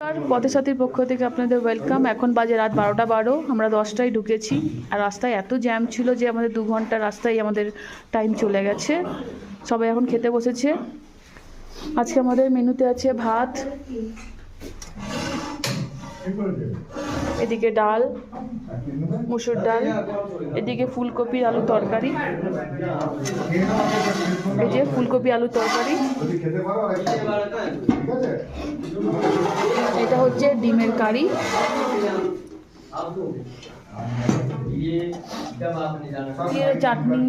আর পথের সাথীর পক্ষ থেকে আপনাদের ওয়েলকাম। এখন বাজে রাত 12:12। আমরা 10টায় ঢুকেছি আর রাস্তায় এত জ্যাম ছিল যে আমাদের 2 ঘন্টা রাস্তায় আমাদের টাইম চলে গেছে। সবাই এখন খেতে বসেছে। আজকে আমাদের মেনুতে আছে ভাত, এদিকে ডাল, মুসুর ডাল, এদিকে ফুলকপির আলু তরকারি, এই যে ফুলকপি আলু তরকারি, এটা হচ্ছে ডিমের কারি, চাটনি,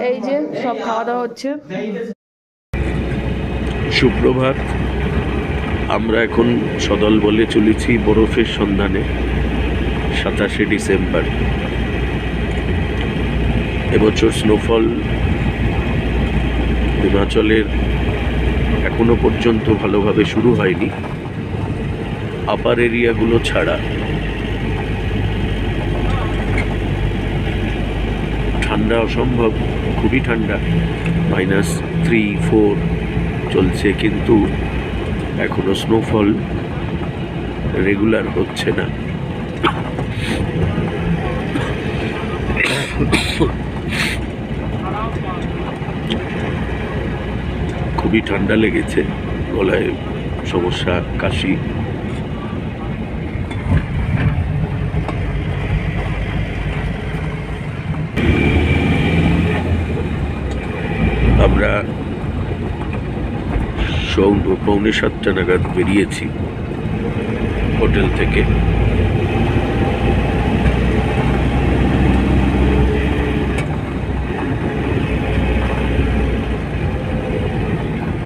এই যে সব খাওয়া দাওয়া হচ্ছে। সুপ্রভাত। আমরা এখন সদল বলে চলেছি বরফের সন্ধানে। 27শে ডিসেম্বর। এবছর স্নোফল হিমাচলের এখনো পর্যন্ত ভালোভাবে শুরু হয়নি, আপার এরিয়াগুলো ছাড়া। ঠান্ডা অসম্ভব, খুবই ঠান্ডা, -3-4 চলছে, কিন্তু এখনো স্নোফল রেগুলার হচ্ছে না। খুবই ঠান্ডা লেগেছে, গলায় সমস্যা, কাশি। আমরা 6:45 নাগাদ বেরিয়েছি হোটেল থেকে।